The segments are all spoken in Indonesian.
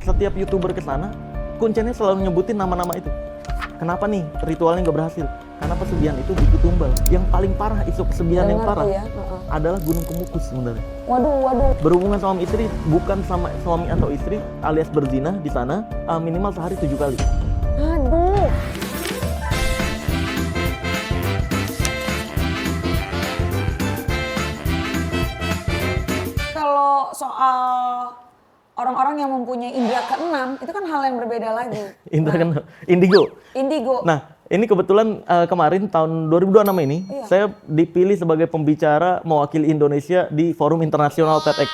Setiap YouTuber ke sana, kuncinya selalu nyebutin nama-nama itu. Kenapa nih ritualnya nggak berhasil? Karena pesugihan itu buku tumbal. Yang paling parah, isu pesugihan yang parah adalah Gunung Kemukus sebenarnya. Waduh. Berhubungan sama istri, bukan sama suami atau istri, alias berzina di sana, minimal sehari 7 kali. Aduh. Kalau soal orang-orang yang mempunyai indera keenam, itu kan hal yang berbeda lagi. Indra kan Indigo. Indigo. Nah, ini kebetulan kemarin tahun 2026 ini, Iya. saya dipilih sebagai pembicara mewakili Indonesia di Forum Internasional TEDx.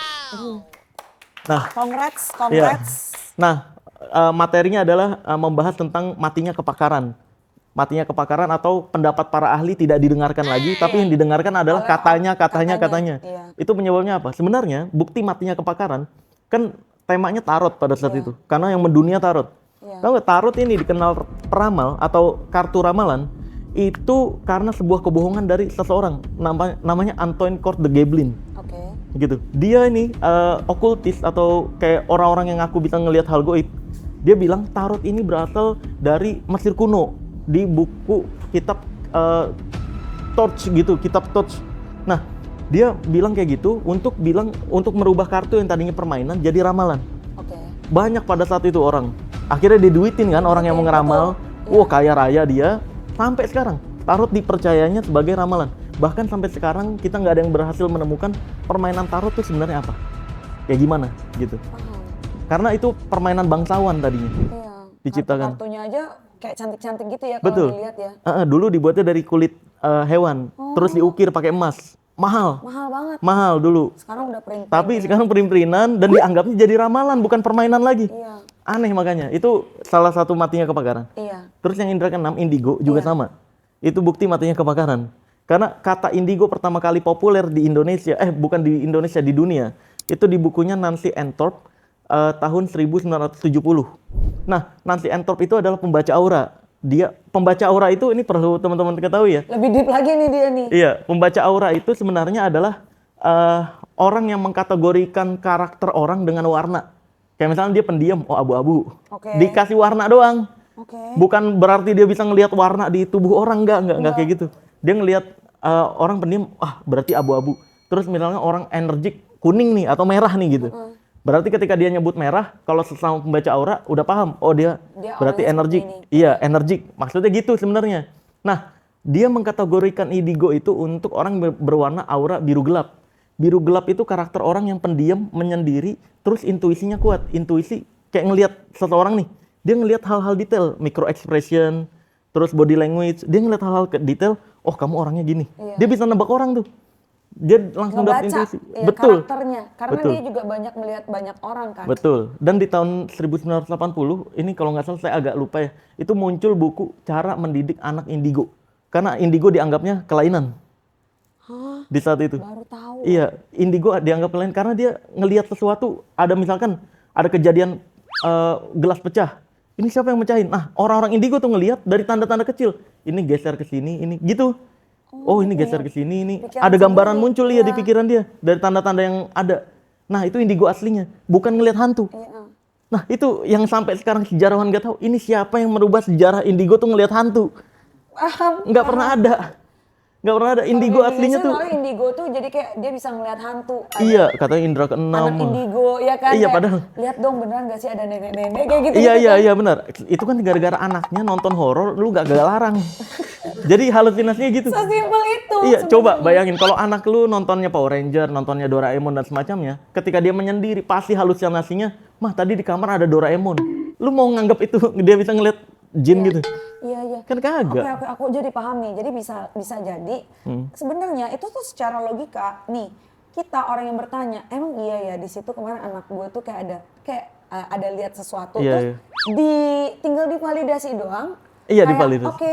Nah, Congrats. iya. Nah, materinya adalah membahas tentang matinya kepakaran. Matinya kepakaran atau pendapat para ahli tidak didengarkan lagi, tapi yang didengarkan adalah katanya. Iya. Itu penyebabnya apa? Sebenarnya bukti matinya kepakaran kan temanya tarot pada saat itu, karena yang mendunia tarot. Iya. Tahu nggak, tarot ini dikenal peramal atau kartu ramalan itu karena sebuah kebohongan dari seseorang namanya Antoine Court de Geblin. Oke. Gitu. Dia ini okultis atau kayak orang-orang yang ngaku bisa ngelihat hal goib. Dia bilang tarot ini berasal dari Mesir kuno di buku kitab Torch gitu, kitab Torch. Nah, dia bilang kayak gitu untuk merubah kartu yang tadinya permainan jadi ramalan. Oke. Banyak pada saat itu orang. Akhirnya diduitin kan orang yang mau ngeramal. betul. Kaya raya dia. Sampai sekarang tarot dipercayanya sebagai ramalan. Bahkan sampai sekarang kita nggak ada yang berhasil menemukan permainan tarot itu sebenarnya apa, kayak gimana gitu. Paham. Karena itu permainan bangsawan tadinya Iya. diciptakan. Kartunya aja kayak cantik-cantik gitu ya Betul. kalau dilihat ya. Dulu dibuatnya dari kulit hewan, terus diukir pakai emas. Mahal Mahal banget. dulu. Sekarang udah print. Tapi sekarang print-printan dan dianggapnya jadi ramalan, bukan permainan lagi. Iya. Aneh makanya. Itu salah satu matinya kebakaran. Iya. Terus yang indra keenam, indigo, juga sama. Itu bukti matinya kebakaran. Karena kata indigo pertama kali populer di Indonesia, bukan di Indonesia, di dunia. Itu di bukunya Nancy Entorp tahun 1970. Nah, Nancy Entorp itu adalah pembaca aura. Dia pembaca aura itu, ini perlu teman-teman ketahui ya. Lebih deep lagi nih dia nih. Iya, pembaca aura itu sebenarnya adalah orang yang mengkategorikan karakter orang dengan warna. Kayak misalnya dia pendiam, abu-abu. Oke. Dikasih warna doang. Oke. Bukan berarti dia bisa ngelihat warna di tubuh orang, enggak kayak gitu. Dia ngelihat orang pendiam, berarti abu-abu. Terus misalnya orang energik, kuning nih atau merah nih gitu. Berarti ketika dia nyebut merah, kalau sesama pembaca aura udah paham, dia berarti auranya energik. seperti ini. Iya, energik. Maksudnya gitu sebenarnya. Nah, dia mengkategorikan indigo itu untuk orang berwarna aura biru gelap. Biru gelap itu karakter orang yang pendiam, menyendiri, terus intuisinya kuat. Intuisi kayak ngelihat seseorang nih, dia ngelihat hal-hal detail, micro expression, terus body language. Dia ngelihat hal-hal detail, kamu orangnya gini. Iya. Dia bisa nebak orang tuh. Dia langsung dapat Ngebaca intuisi. ya, Betul. karakternya. Karena Betul. dia juga banyak melihat banyak orang kan. Betul. Dan di tahun 1980, ini kalau nggak salah saya agak lupa ya, itu muncul buku Cara Mendidik Anak Indigo. Karena indigo dianggapnya kelainan Hah? di saat itu. Baru tahu. Iya, indigo dianggap kelainan karena dia ngelihat sesuatu, ada misalkan ada kejadian gelas pecah. Ini siapa yang mecahin? Nah, orang-orang indigo tuh ngelihat dari tanda-tanda kecil. Ini geser ke sini, ini gitu. Ini geser ke sini, ini pikiran ada gambaran sendiri. muncul ya di pikiran dia dari tanda-tanda yang ada. Nah, itu indigo aslinya, bukan ngelihat hantu. Iya. Nah, itu yang sampai sekarang sejarawan nggak tahu, ini siapa yang merubah sejarah indigo tuh ngelihat hantu. Paham. Nggak pernah ada. Nggak pernah ada. Indigo Kalau di aslinya Indonesia tuh. malah indigo tuh jadi kayak dia bisa ngelihat hantu. Ada Iya, katanya indra keenam. anak indigo ya kan. Iya, Kayak, padahal. lihat dong beneran gak sih ada nenek-nenek kayak gitu. Iya benar. Itu kan gara-gara anaknya nonton horor, lu gak larang. Jadi halusinasinya gitu. Sesimpel itu. Iya, sebenarnya. coba bayangin kalau anak lu nontonnya Power Ranger, nontonnya Doraemon dan semacamnya, ketika dia menyendiri pasti halusinasinya, mah tadi di kamar ada Doraemon. Lu mau nganggap itu dia bisa ngeliat jin gitu? Iya. Kan kagak. Oke, aku jadi paham nih. Jadi bisa jadi sebenarnya itu tuh secara logika nih kita orang yang bertanya, emang iya ya di situ kemarin anak gue tuh kayak ada lihat sesuatu Iya, terus tinggal divalidasi doang. Iya, Kayak, divalidasi. Oke.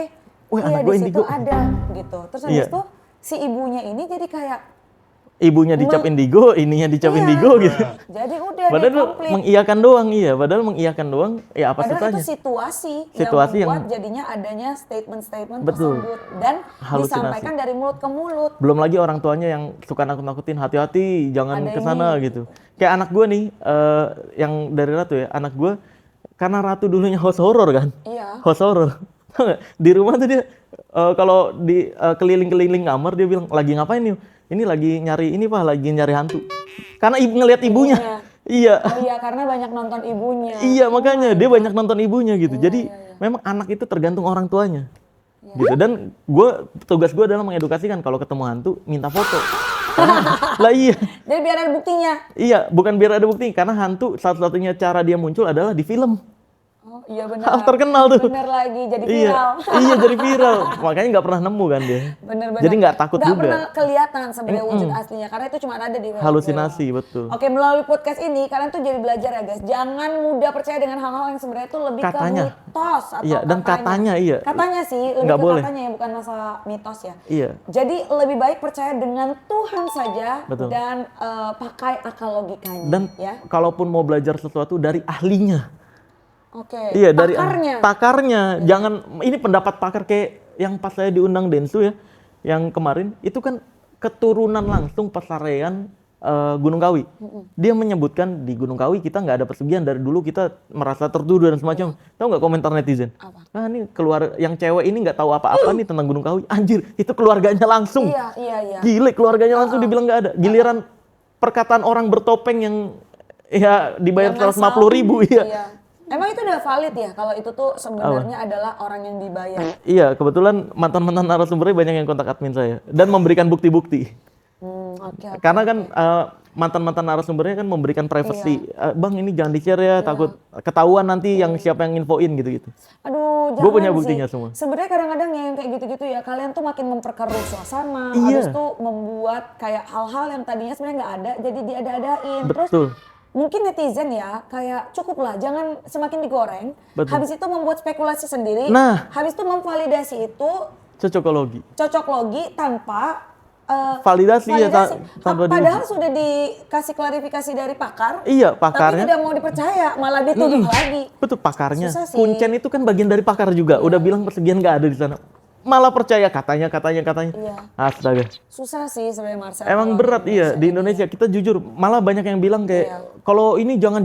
Wih, Iya anak di gue situ indigo. ada gitu. Terus habis Iya. itu si ibunya ini jadi kayak ibunya dicap indigo, ininya dicap Iya. indigo gitu. Jadi udah Padahal deh itu komplit. mengiyakan doang, iya. Padahal mengiyakan doang, ya apa Padahal susahnya? itu Situasi yang yang- membuat jadinya adanya statement-statement Betul. tersebut dan Halusinasi. disampaikan dari mulut ke mulut. Belum lagi orang tuanya yang suka nakut-nakutin, hati-hati, jangan Ada ke sana ini. gitu. Kayak anak gue nih, yang dari Ratu ya, anak gue, karena Ratu dulunya host horror kan, Iya. host horror. Tau nggak? Di rumah tuh dia, kalau di keliling-keliling kamar, dia bilang, lagi ngapain nih? Ini lagi nyari ini pak, lagi nyari hantu. Karena ngelihat ibunya. Iya. Oh iya, karena banyak nonton ibunya. Iya makanya dia banyak nonton ibunya gitu. Iya, Jadi iya. memang anak itu tergantung orang tuanya. Gitu. Dan tugas gue adalah mengedukasikan kalau ketemu hantu minta foto. Lah iya. Jadi biar ada buktinya. Iya, bukan biar ada bukti karena hantu satu-satunya cara dia muncul adalah di film. Oh iya benar. Hal terkenal tuh. Bener lagi, jadi Iya. viral. Iya jadi viral. Makanya nggak pernah nemu kan dia. Bener-bener. Jadi nggak takut Nggak juga. pernah kelihatan sebenarnya wujud aslinya karena itu cuma ada di film. Halusinasi betul. Oke, melalui podcast ini kalian tuh jadi belajar ya guys. Jangan mudah percaya dengan hal-hal yang sebenarnya itu lebih Katanya. ke mitos atau Iya, dan katanya, iya. Katanya sih, lebih Nggak ke boleh. katanya ya, bukan masalah mitos ya. Iya. Jadi lebih baik percaya dengan Tuhan saja Betul. dan pakai akal logikanya. Dan ya. kalaupun mau belajar sesuatu dari ahlinya. Oke. Iya dari pakarnya. pakarnya. Jangan ini pendapat pakar kayak yang pas saya diundang Densu ya, yang kemarin itu kan keturunan langsung pesarean Gunung Kawi. Dia menyebutkan di Gunung Kawi kita nggak ada pesugihan dari dulu, kita merasa tertuduh dan semacam. Tahu nggak komentar netizen? Apa? Ah ini keluar yang cewek ini nggak tahu apa-apa nih tentang Gunung Kawi. Anjir itu keluarganya langsung. Iya. Gile keluarganya langsung dibilang nggak ada. Giliran perkataan orang bertopeng yang ya dibayar Yang 150.000 ngasal. ya. Emang itu udah valid ya kalau itu tuh sebenarnya adalah orang yang dibayar. Iya, kebetulan mantan-mantan narasumbernya banyak yang kontak admin saya dan memberikan bukti-bukti. Oke. Karena kan mantan-mantan narasumbernya kan memberikan privacy. Bang ini jangan di-share ya, takut ketahuan nanti yang siapa yang infoin gitu-gitu. Aduh, Gua punya jangan buktinya sih. semua. Sebenarnya kadang-kadang yang kayak gitu-gitu ya, kalian tuh makin memperkeruh suasana, Iya. habis itu membuat kayak hal-hal yang tadinya sebenarnya nggak ada, jadi diada-adain. Terus Betul. mungkin netizen ya, kayak cukuplah, jangan semakin digoreng. Betul. Habis itu membuat spekulasi sendiri. Nah. Habis itu memvalidasi itu Cocokologi. cocok logi tanpa Validasi ya, tanpa padahal sudah dikasih klarifikasi dari pakar. Iya, Tapi pakarnya. tidak mau dipercaya, malah dituduh lagi. Betul, pakarnya. Susah sih. Kuncen itu kan bagian dari pakar juga. Udah bilang persegian nggak ada di sana. Malah percaya katanya. Iya. Astaga. Susah sih sebenarnya Marcel. Emang kalau berat di iya di Indonesia, kita jujur malah banyak yang bilang kayak Iya. kalau ini jangan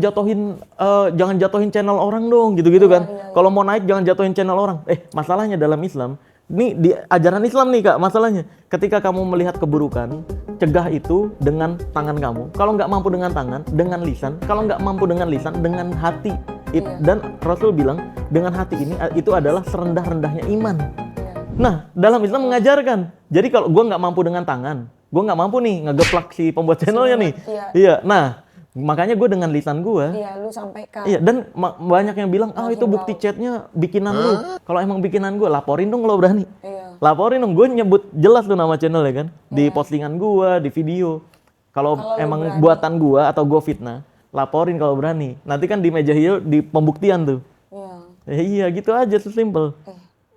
jatuhin channel orang dong gitu-gitu kan. iya. Kalau mau naik jangan jatuhin channel orang. Masalahnya dalam Islam, nih di ajaran Islam nih Kak, masalahnya ketika kamu melihat keburukan, cegah itu dengan tangan kamu. Kalau nggak mampu dengan tangan, dengan lisan. Kalau nggak mampu dengan lisan, dengan hati. Iya. Dan Rasul bilang dengan hati ini itu adalah serendah-rendahnya iman. Iya. Nah, dalam Islam mengajarkan. Jadi kalau gue nggak mampu dengan tangan, gue nggak mampu nih ngegeplak si pembuat channelnya nih. Iya. Nah, makanya gue dengan lisan gue. Iya, lu sampaikan. Iya, dan banyak yang bilang, itu bukti chatnya bikinan lu. Kalau emang bikinan gue, laporin dong kalau berani. Iya. Laporin dong, gue nyebut jelas tuh nama channel ya kan. Di postingan gue, di video. Kalau Kalau lu emang berani. buatan gue atau gue fitnah, laporin kalau berani. Nanti kan di meja hijau di pembuktian tuh. Iya. Iya, gitu aja, sesimpel.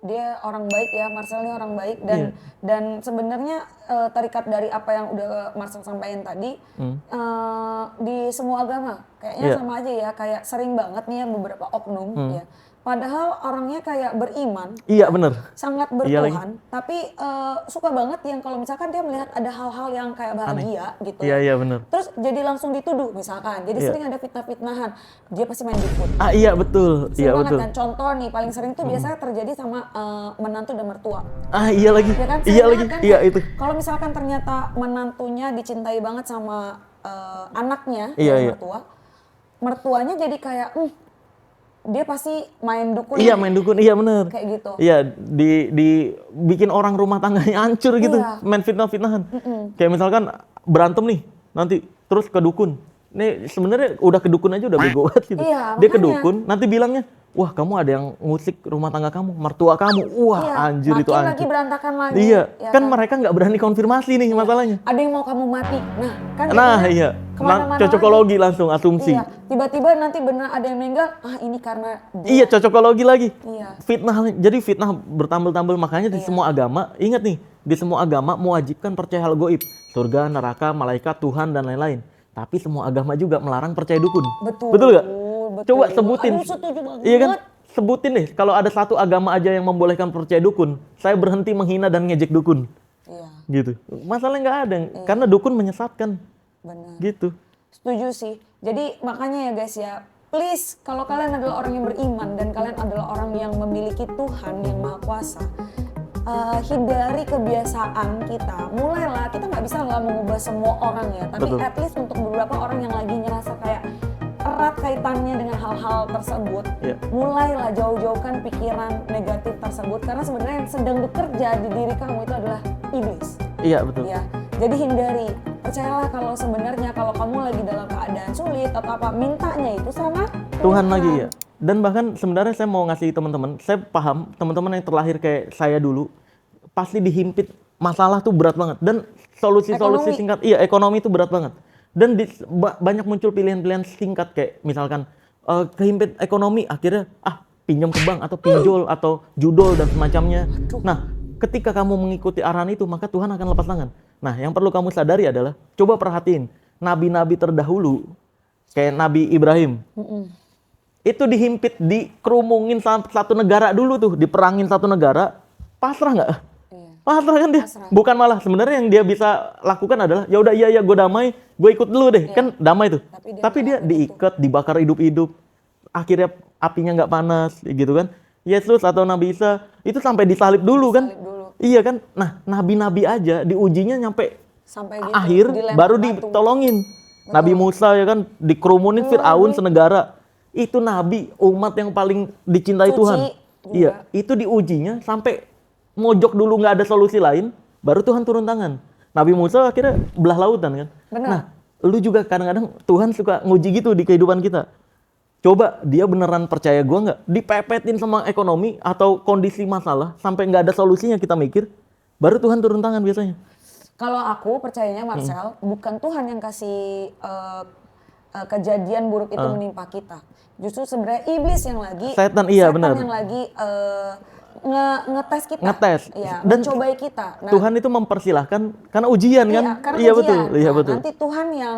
Dia orang baik ya, Marcel ini orang baik Iya. dan sebenarnya terikat dari apa yang udah Marcel sampaikan tadi di semua agama kayaknya Iya. sama aja ya, kayak sering banget nih ya beberapa oknum ya. Padahal orangnya kayak beriman, Iya, bener. sangat Iya lagi. bertuhan, tapi suka banget yang kalau misalkan dia melihat ada hal-hal yang kayak bahagia gitu. Iya, iya bener. Terus jadi langsung dituduh misalkan, jadi Iya. sering ada fitnah-fitnahan, dia pasti main dukun. Iya, betul. Sering Iya, banget betul. kan, contoh nih paling sering tuh biasanya terjadi sama menantu dan mertua. Iya lagi. Ya kan, Iya sering lagi. banget kan, Iya kayak itu. kalau misalkan ternyata menantunya dicintai banget sama anaknya Iya, dari iya. mertuanya jadi kayak dia pasti main dukun. Iya, main dukun. Iya, bener. Kayak gitu. Iya, bikin orang rumah tangganya hancur gitu. Iya. Main fitnah-fitnahan. Kayak misalkan berantem nih, nanti terus ke dukun. Nih sebenarnya udah ke dukun aja udah bego banget gitu. Iya, Dia ke makanya. dukun, nanti bilangnya, wah kamu ada yang ngusik rumah tangga kamu, mertua kamu. Wah Iya, anjir itu makin lagi hancur. berantakan lagi. Iya, ya kan mereka nggak berani konfirmasi nih masalahnya. Ada yang mau kamu mati. Nah, kan Nah jadinya iya, kemana-mana cocokologi langsung asumsi. Iya, tiba-tiba nanti benar ada yang meninggal, ini karena dia. Iya, cocokologi lagi. Iya. Fitnah, jadi fitnah bertambah-tambah. Makanya di semua agama, ingat nih, Di semua agama mewajibkan percaya hal goib. Surga, neraka, malaikat, Tuhan, dan lain-lain. Tapi semua agama juga melarang percaya dukun. Betul nggak? Betul. Coba sebutin. Aduh, setuju banget. Iya kan? Sebutin deh, kalau ada satu agama aja yang membolehkan percaya dukun, saya berhenti menghina dan ngejek dukun. Iya. Gitu. Masalahnya nggak ada, karena dukun menyesatkan. Benar. Gitu. Setuju sih. Jadi makanya ya guys ya, please kalau kalian adalah orang yang beriman dan kalian adalah orang yang memiliki Tuhan yang Maha Kuasa, hindari kebiasaan kita. Mulailah, kita nggak bisa mengubah semua orang ya, tapi Betul. at least untuk beberapa orang yang lagi ngerasa kayak erat kaitannya dengan hal-hal tersebut, Iya. mulailah jauh-jauhkan pikiran negatif tersebut, karena sebenarnya yang sedang bekerja di diri kamu itu adalah iblis. Iya, betul. Ya, jadi hindari. Percayalah kalau sebenarnya kalau kamu lagi dalam keadaan sulit atau apa, mintanya itu sama Tuhan lagi ya. Dan bahkan sebenarnya saya mau ngasih teman-teman, saya paham teman-teman yang terlahir kayak saya dulu pasti dihimpit masalah tuh berat banget, dan solusi-solusi Ekonomi. singkat, iya ekonomi itu berat banget. Dan banyak muncul pilihan-pilihan singkat kayak misalkan kehimpit ekonomi, akhirnya pinjam ke bank atau pinjol atau judol dan semacamnya. Nah, ketika kamu mengikuti arahan itu, maka Tuhan akan lepas tangan. Nah, yang perlu kamu sadari adalah, coba perhatiin, nabi-nabi terdahulu, kayak Nabi Ibrahim, itu dihimpit, dikerumungin satu negara dulu tuh, diperangin satu negara, pasrah nggak? Iya. Pasrah kan dia? Pasrah. Bukan, malah sebenarnya yang dia bisa lakukan adalah, ya udah iya gue damai, gue ikut dulu deh, kan damai tuh. Tapi dia diikat, dibakar hidup-hidup, akhirnya apinya nggak panas, gitu kan? Yesus atau Nabi Isa itu sampai disalib dulu kan? Salib dulu. Iya kan? Nah, nabi-nabi aja diujinya nyampe Sampai gitu, akhir dilempar baru batu. ditolongin. Nabi Musa ya kan dikerumunin Fir'aun senegara. Itu nabi umat yang paling dicintai Suci Tuhan. juga. Iya, itu diujinya sampai mojok dulu, nggak ada solusi lain, baru Tuhan turun tangan. Nabi Musa akhirnya belah lautan kan. Benar. Nah, lu juga kadang-kadang Tuhan suka nguji gitu di kehidupan kita. Coba dia beneran percaya gua nggak? Dipepetin sama ekonomi atau kondisi masalah sampai nggak ada solusinya, kita mikir, baru Tuhan turun tangan biasanya. Kalau aku percayanya Marcel, bukan Tuhan yang kasih kejadian buruk itu menimpa kita. Justru sebenarnya iblis yang lagi, Setan, iya, setan benar. yang lagi ngetes kita. Ngetes. Ya, Dan mencobai kita. Nah, Tuhan itu mempersilahkan karena ujian kan? iya, karena Iya ujian. betul, iya Nah, betul. nanti Tuhan yang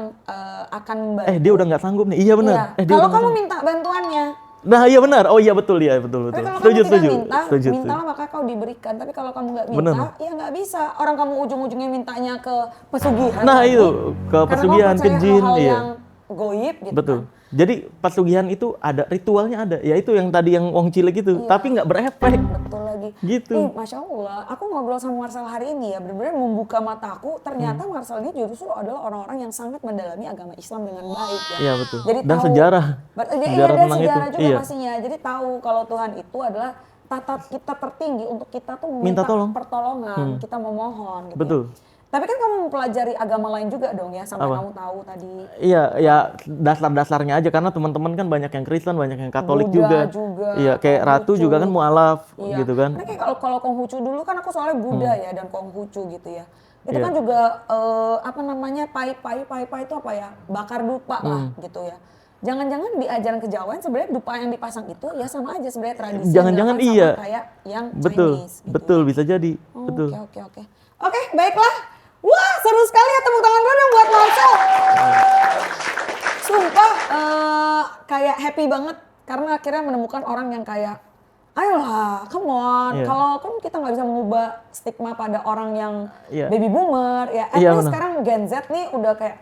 akan membantu. Dia udah nggak sanggup nih, iya benar. Iya. Dia Kalau udah nggak kamu sanggup. minta bantuannya, Nah iya benar, oh iya betul, iya betul tapi betul. kalau Setuju, kamu setuju, tidak minta, setuju. mintalah maka kau diberikan. Tapi kalau kamu nggak minta, Benar. ya nggak bisa. Orang kamu ujung-ujungnya mintanya ke pesugihan. Nah lagi. itu ke Karena pesugihan, kamu ke percaya jin, hal-hal iya. yang goib gitu. Betul. Kan. Jadi pesugihan itu ada ritualnya, ada. Ya itu yang tadi yang wong cilik itu, Iya. tapi nggak berefek. Betul lagi. Gitu. Masya Allah, aku ngobrol sama Marcel hari ini ya, benar-benar membuka mataku. Ternyata Marcel ini justru adalah orang-orang yang sangat mendalami agama Islam dengan baik ya. Iya betul. Jadi Dan tahu, sejarah. Iya, Sejarah dan tentang sejarah itu. juga Iya. pastinya. Jadi tahu kalau Tuhan itu adalah tata kita tertinggi untuk kita tuh Minta tolong. pertolongan, kita memohon gitu. Betul. Ya. Tapi kan kamu mempelajari agama lain juga dong ya, sampai Apa? kamu tahu tadi. Iya, ya dasar-dasarnya aja, karena teman-teman kan banyak yang Kristen, banyak yang Katolik Buddha juga. juga, Iya, kayak Ratu Konghucu. juga kan mualaf Iya. gitu kan. Karena kayak kalau Konghucu dulu kan aku soalnya Buddha ya dan Konghucu gitu ya. Itu Iya. kan juga apa namanya pai itu apa ya? Bakar dupa lah gitu ya. Jangan-jangan di ajaran kejawen sebenarnya dupa yang dipasang itu ya sama aja sebenarnya tradisi. yang Jangan-jangan dilakukan iya. sama kayak yang Betul, Chinese gitu. betul bisa jadi. Betul. Oke. Oke, baiklah. Wah, seru sekali ya, tepuk tangan dulu dong buat Marcel. Sumpah kayak happy banget karena akhirnya menemukan orang yang kayak ayolah, come on. Iya. Kalau kan kita nggak bisa mengubah stigma pada orang yang Iya. baby boomer ya. At Iya, least benar. sekarang Gen Z nih udah kayak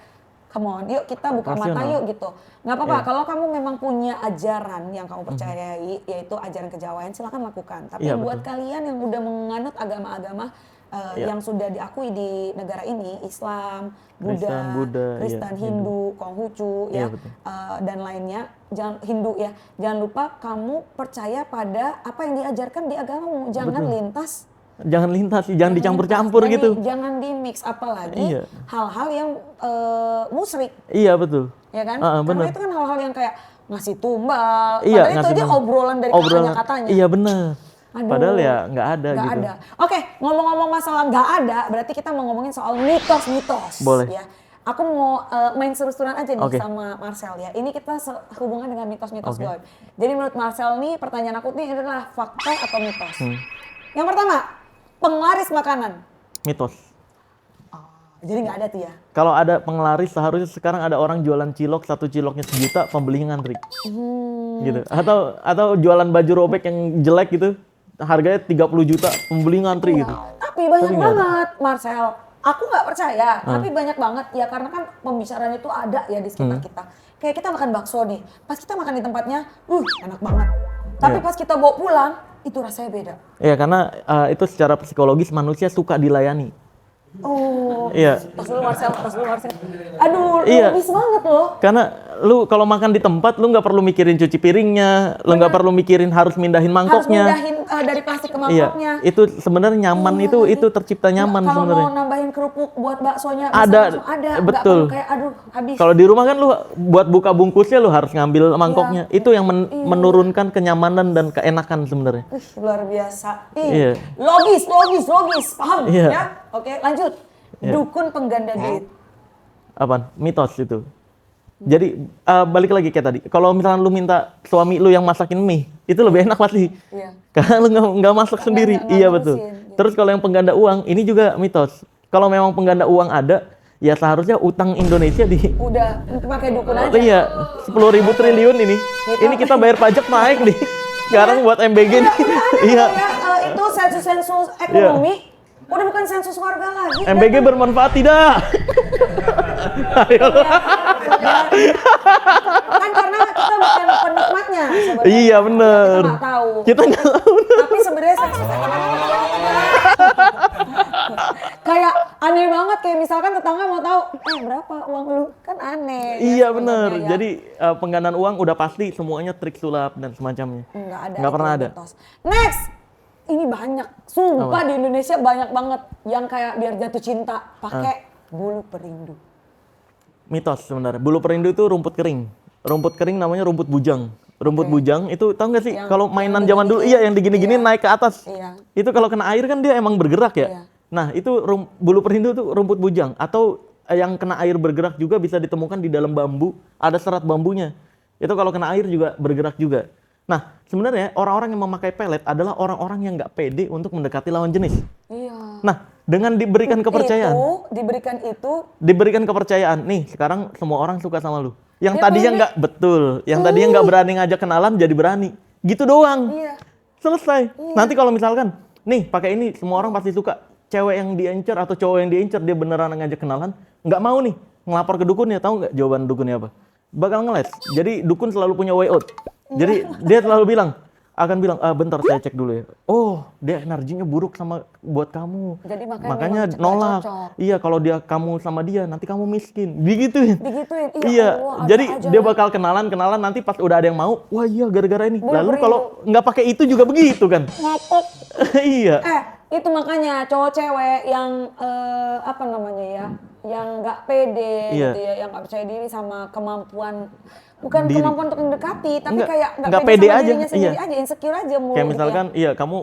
come on, yuk kita buka mata Rasional. yuk gitu. Nggak apa-apa, Iya. kalau kamu memang punya ajaran yang kamu percayai, yaitu ajaran kejawen, silakan lakukan. Tapi Iya, buat betul. kalian yang udah menganut agama-agama Iya. yang sudah diakui di negara ini, Islam, Buddha, Buddha, Kristen, iya, Hindu, Konghucu, Iya, ya, betul. dan lainnya, Hindu ya. Jangan lupa kamu percaya pada apa yang diajarkan di agamamu. Jangan Betul. lintas. Jangan lintas sih, jangan dicampur-campur lintas. gitu. Jangan di mix, apalagi Iya. hal-hal yang musyrik, Iya betul. ya kan? Bener. Karena itu kan hal-hal yang kayak ngasih tumbal. Iya, Padahal itu ngasih aja tumbal. obrolan dari Obrolan. katanya. Iya benar. Aduh, Padahal ya nggak ada nggak gitu. ada. Oke, ngomong-ngomong masalah nggak ada, berarti kita mau ngomongin soal mitos-mitos. Boleh. Ya. Aku mau main seru-seruan aja nih Oke. sama Marcel ya. Ini kita hubungan dengan mitos-mitos Oke. goib. Jadi menurut Marcel nih, pertanyaan aku nih adalah fakta atau mitos. Hmm. Yang pertama, penglaris makanan. Mitos. Jadi nggak ada tuh ya? Kalau ada penglaris seharusnya sekarang ada orang jualan cilok, 1 ciloknya 1 juta, pembelinya ngantri. Gitu. Atau jualan baju robek yang jelek gitu, harganya 30 juta, pembeli ngantri gitu. Tapi banyak Tapi nggak ada. banget, Marcel. Aku nggak percaya, tapi banyak banget ya karena kan pembicaraan itu ada ya di sekitar kita. Kayak kita makan bakso nih, pas kita makan di tempatnya, enak banget. Tapi Iya. pas kita bawa pulang, itu rasanya beda. Iya, karena itu secara psikologis manusia suka dilayani. Oh, Iya. tas dulu Marcel. Aduh, Iya. logis banget loh. Karena lu kalau makan di tempat lu nggak perlu mikirin cuci piringnya, lu nggak perlu mikirin harus mindahin Harus mangkoknya. mindahin dari plastik ke Iya, mangkoknya. itu sebenarnya nyaman, itu tercipta nyaman Kalau sebenarnya. mau nambahin kerupuk buat baksonya bisa Ada, langsung ada. Nggak betul. perlu kayak aduh habis. Kalau di rumah kan lu buat buka bungkusnya lu harus ngambil mangkoknya. Itu yang menurunkan kenyamanan dan keenakan sebenarnya. Luar biasa. Iya. Logis, paham Iya. ya? Oke, lanjut. Dukun pengganda duit. Apaan? Mitos itu. Jadi balik lagi kayak tadi. Kalau misalnya lu minta suami lu yang masakin mie, itu lebih enak pasti. Iya. Karena lu nggak masak sendiri. nggak Iya ngurusin, betul. gitu. Terus kalau yang pengganda uang, ini juga mitos. Kalau memang pengganda uang ada, ya seharusnya utang Indonesia di Udah pakai dukun aja. iya 10.000 triliun ini. Ini kita bayar pajak naik nih. Sekarang buat MBG nih. Iya. Itu sensus ekonomi. Udah bukan sensus warga lagi. MBG bermanfaat tidak? Ayo. Kan karena kita bukan penikmatnya sebenarnya. Iya bener. Kita nggak tahu. Kita nggak tahu. Tapi sebenarnya sensus ekonomi kayak aneh banget, kayak misalkan tetangga mau tahu berapa uang lu, kan aneh. Iya ya, bener. sebenarnya ya. Jadi penggandaan uang udah pasti semuanya trik sulap dan semacamnya. Nggak ada. Nggak itu pernah ada. mitos. Next, ini banyak, sumpah di Indonesia banyak banget yang kayak biar jatuh cinta pakai bulu perindu. Mitos sebenarnya. Bulu perindu itu rumput kering. Rumput kering namanya rumput bujang. Rumput bujang itu tahu nggak sih kalau mainan zaman dulu yang digini-gini naik ke atas. Iya. Itu kalau kena air kan dia emang bergerak ya. Iya. Nah, itu bulu perindu tuh rumput bujang atau yang kena air bergerak juga bisa ditemukan di dalam bambu, ada serat bambunya. Itu kalau kena air juga bergerak juga. Nah, sebenarnya orang-orang yang memakai pelet adalah orang-orang yang nggak pede untuk mendekati lawan jenis. Iya. Nah, dengan diberikan kepercayaan, diberikan kepercayaan, nih sekarang semua orang suka sama lu. Yang Ya, tadinya pede. nggak betul, yang tadinya nggak berani ngajak kenalan jadi berani. Gitu doang. Iya. Selesai. Nanti kalau misalkan, nih pakai ini semua orang pasti suka. Cewek yang diincer atau cowok yang diincer dia beneran ngajak kenalan, nggak mau nih ngelapor ke dukunnya, tahu nggak jawaban dukunnya apa? Bakal ngeles. Jadi dukun selalu punya way out. Jadi dia selalu akan bilang, bentar saya cek dulu ya. Oh, dia energinya buruk sama buat kamu. Jadi makanya memang nolak. cocok. Iya, kalau kamu sama dia nanti kamu miskin. Digituin. Digituin. Iya, Allah, ada jadi aja dia ya. bakal kenalan nanti pas udah ada yang mau, wah iya gara-gara ini. Bulu Lalu perindu. kalau nggak pakai itu juga begitu kan? Ngopok. Iya. Itu makanya cowok cewek yang apa namanya ya, yang nggak pede Iya. gitu ya, yang nggak percaya diri sama kemampuan, bukan Diri. kemampuan untuk mendekati, tapi Nggak- kayak nggak nggak pede pede sama aja, dirinya sendiri iya. aja, insecure aja mulu. Kayak gitu misalkan, iya kamu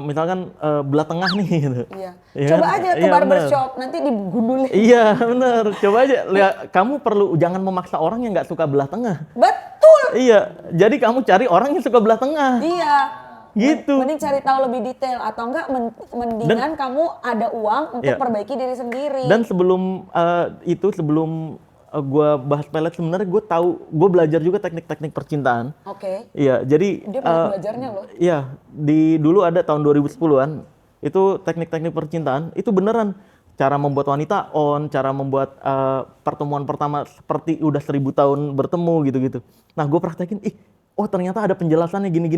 misalkan belah tengah nih gitu. ya. Iya Coba kan? aja ke Iya, barbershop, nanti digundulin. Iya bener, coba aja. Lihat, kamu perlu jangan memaksa orang yang nggak suka belah tengah. Betul. Iya, jadi kamu cari orang yang suka belah tengah. Iya. Gitu. Mending cari tahu lebih detail atau enggak mendingan kamu ada uang untuk Iya. perbaiki diri sendiri. Dan sebelum sebelum gua bahas pelet sebenarnya gue belajar juga teknik-teknik percintaan. Oke. Iya, jadi Dia banyak belajarnya loh. iya, dulu ada tahun 2010-an itu teknik-teknik percintaan itu beneran cara membuat wanita on, cara membuat pertemuan pertama seperti udah 1000 tahun bertemu gitu-gitu. Nah, gue praktekin, oh ternyata ada penjelasannya gini